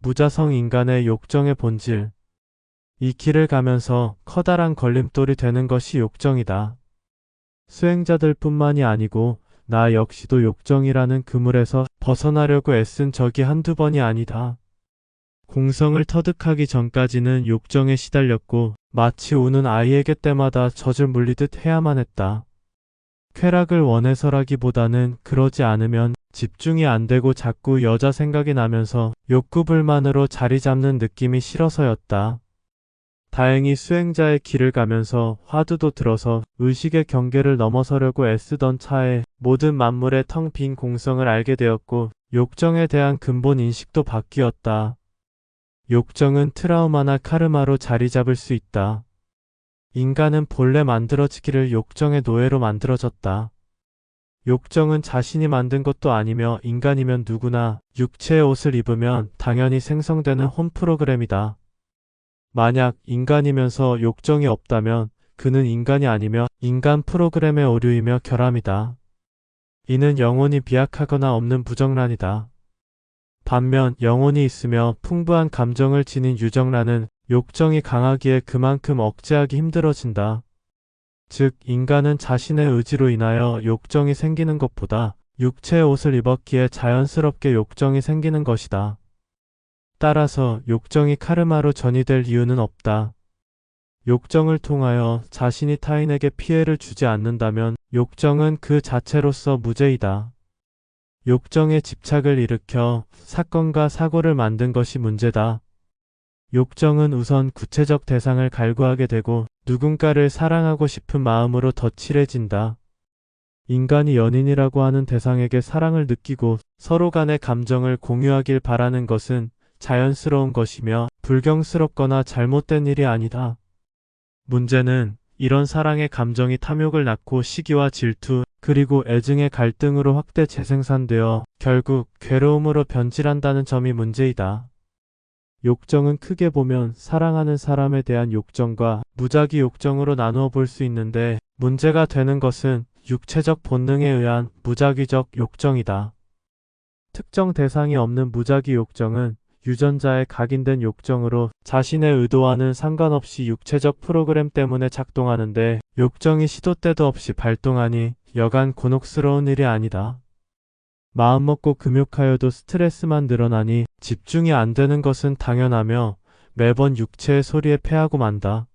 무자성 인간의 욕정의 본질. 이 길을 가면서 커다란 걸림돌이 되는 것이 욕정이다. 수행자들 뿐만이 아니고 나 역시도 욕정이라는 그물에서 벗어나려고 애쓴 적이 한두 번이 아니다. 공성을 터득하기 전까지는 욕정에 시달렸고 마치 우는 아이에게 때마다 젖을 물리듯 해야만 했다. 쾌락을 원해서라기보다는 그러지 않으면 집중이 안 되고 자꾸 여자 생각이 나면서 욕구불만으로 자리 잡는 느낌이 싫어서였다. 다행히 수행자의 길을 가면서 화두도 들어서 의식의 경계를 넘어서려고 애쓰던 차에 모든 만물의 텅 빈 공성을 알게 되었고 욕정에 대한 근본 인식도 바뀌었다. 욕정은 트라우마나 카르마로 자리 잡을 수 있다. 인간은 본래 만들어지기를 욕정의 노예로 만들어졌다. 욕정은 자신이 만든 것도 아니며 인간이면 누구나 육체의 옷을 입으면 당연히 생성되는 홈 프로그램이다. 만약 인간이면서 욕정이 없다면 그는 인간이 아니며 인간 프로그램의 오류이며 결함이다. 이는 영혼이 비약하거나 없는 부정란이다. 반면 영혼이 있으며 풍부한 감정을 지닌 유정란은 욕정이 강하기에 그만큼 억제하기 힘들어진다. 즉 인간은 자신의 의지로 인하여 욕정이 생기는 것보다 육체의 옷을 입었기에 자연스럽게 욕정이 생기는 것이다. 따라서 욕정이 카르마로 전이될 이유는 없다. 욕정을 통하여 자신이 타인에게 피해를 주지 않는다면 욕정은 그 자체로서 무죄이다. 욕정에 집착을 일으켜 사건과 사고를 만든 것이 문제다. 욕정은 우선 구체적 대상을 갈구하게 되고 누군가를 사랑하고 싶은 마음으로 더 칠해진다. 인간이 연인이라고 하는 대상에게 사랑을 느끼고 서로 간의 감정을 공유하길 바라는 것은 자연스러운 것이며 불경스럽거나 잘못된 일이 아니다. 문제는 이런 사랑의 감정이 탐욕을 낳고 시기와 질투 그리고 애증의 갈등으로 확대 재생산되어 결국 괴로움으로 변질한다는 점이 문제이다. 욕정은 크게 보면 사랑하는 사람에 대한 욕정과 무작위 욕정으로 나누어 볼 수 있는데 문제가 되는 것은 육체적 본능에 의한 무작위적 욕정이다. 특정 대상이 없는 무작위 욕정은 유전자에 각인된 욕정으로 자신의 의도와는 상관없이 육체적 프로그램 때문에 작동하는데 욕정이 시도 때도 없이 발동하니 여간 곤혹스러운 일이 아니다. 마음먹고 금욕하여도 스트레스만 늘어나니 집중이 안 되는 것은 당연하며 매번 육체의 소리에 패하고 만다.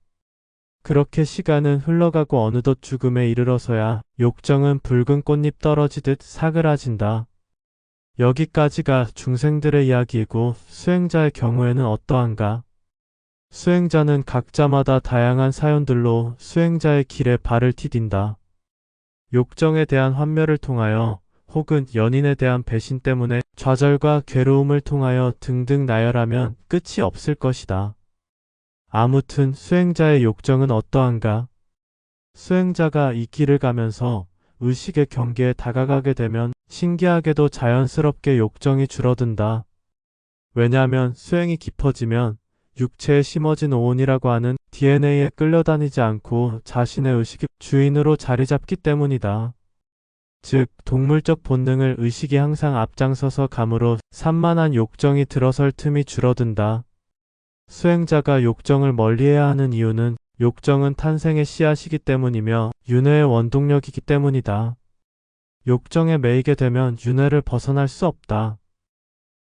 그렇게 시간은 흘러가고 어느덧 죽음에 이르러서야 욕정은 붉은 꽃잎 떨어지듯 사그라진다. 여기까지가 중생들의 이야기이고 수행자의 경우에는 어떠한가? 수행자는 각자마다 다양한 사연들로 수행자의 길에 발을 디딘다. 욕정에 대한 환멸을 통하여 혹은 연인에 대한 배신 때문에 좌절과 괴로움을 통하여 등등 나열하면 끝이 없을 것이다. 아무튼 수행자의 욕정은 어떠한가? 수행자가 이 길을 가면서 의식의 경계에 다가가게 되면 신기하게도 자연스럽게 욕정이 줄어든다. 왜냐하면 수행이 깊어지면 육체에 심어진 오온이라고 하는 DNA에 끌려다니지 않고 자신의 의식의 주인으로 자리 잡기 때문이다. 즉 동물적 본능을 의식이 항상 앞장서서 감으로 산만한 욕정이 들어설 틈이 줄어든다. 수행자가 욕정을 멀리해야 하는 이유는 욕정은 탄생의 씨앗이기 때문이며 윤회의 원동력이기 때문이다. 욕정에 매이게 되면 윤회를 벗어날 수 없다.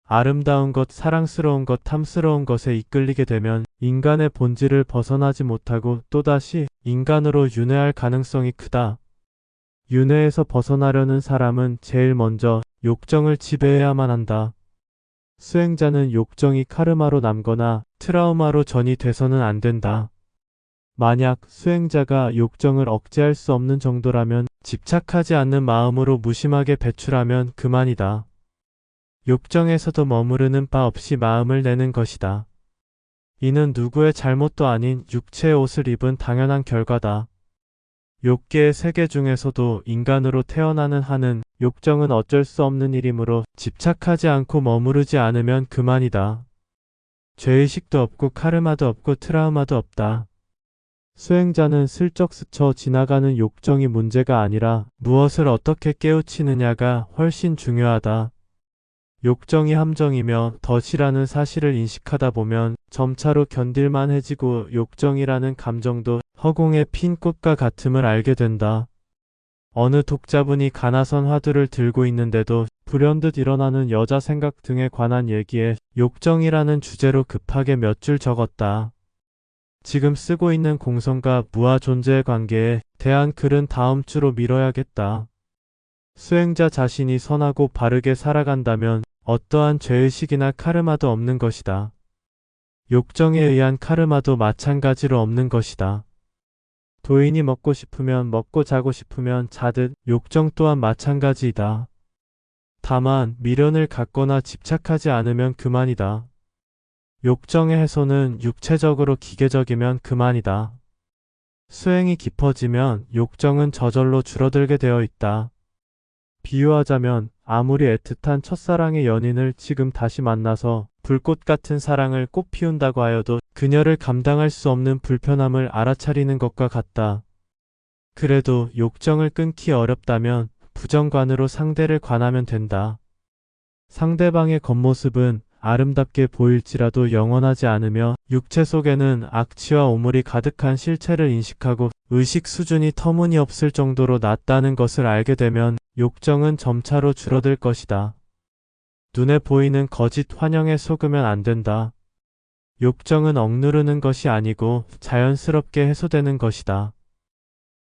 아름다운 것, 사랑스러운 것, 탐스러운 것에 이끌리게 되면 인간의 본질을 벗어나지 못하고 또다시 인간으로 윤회할 가능성이 크다. 윤회에서 벗어나려는 사람은 제일 먼저 욕정을 지배해야만 한다. 수행자는 욕정이 카르마로 남거나 트라우마로 전이 돼서는 안 된다. 만약 수행자가 욕정을 억제할 수 없는 정도라면 집착하지 않는 마음으로 무심하게 배출하면 그만이다. 욕정에서도 머무르는 바 없이 마음을 내는 것이다. 이는 누구의 잘못도 아닌 육체의 옷을 입은 당연한 결과다. 욕계의 세계 중에서도 인간으로 태어나는 한은 욕정은 어쩔 수 없는 일이므로 집착하지 않고 머무르지 않으면 그만이다. 죄의식도 없고 카르마도 없고 트라우마도 없다. 수행자는 슬쩍 스쳐 지나가는 욕정이 문제가 아니라 무엇을 어떻게 깨우치느냐가 훨씬 중요하다. 욕정이 함정이며 덫이라는 사실을 인식하다 보면 점차로 견딜만해지고 욕정이라는 감정도 허공에 핀 꽃과 같음을 알게 된다. 어느 독자분이 가나선 화두를 들고 있는데도 불현듯 일어나는 여자 생각 등에 관한 얘기에 욕정이라는 주제로 급하게 몇 줄 적었다. 지금 쓰고 있는 공성과 무아 존재의 관계에 대한 글은 다음 주로 미뤄야겠다. 수행자 자신이 선하고 바르게 살아간다면 어떠한 죄의식이나 카르마도 없는 것이다. 욕정에 의한 카르마도 마찬가지로 없는 것이다. 도인이 먹고 싶으면 먹고 자고 싶으면 자듯 욕정 또한 마찬가지이다. 다만 미련을 갖거나 집착하지 않으면 그만이다. 욕정의 해소는 육체적으로 기계적이면 그만이다. 수행이 깊어지면 욕정은 저절로 줄어들게 되어 있다. 비유하자면 아무리 애틋한 첫사랑의 연인을 지금 다시 만나서 불꽃 같은 사랑을 꽃 피운다고 하여도 그녀를 감당할 수 없는 불편함을 알아차리는 것과 같다. 그래도 욕정을 끊기 어렵다면 부정관으로 상대를 관하면 된다. 상대방의 겉모습은 아름답게 보일지라도 영원하지 않으며 육체 속에는 악취와 오물이 가득한 실체를 인식하고 의식 수준이 터무니없을 정도로 낮다는 것을 알게 되면 욕정은 점차로 줄어들 것이다. 눈에 보이는 거짓 환영에 속으면 안 된다. 욕정은 억누르는 것이 아니고 자연스럽게 해소되는 것이다.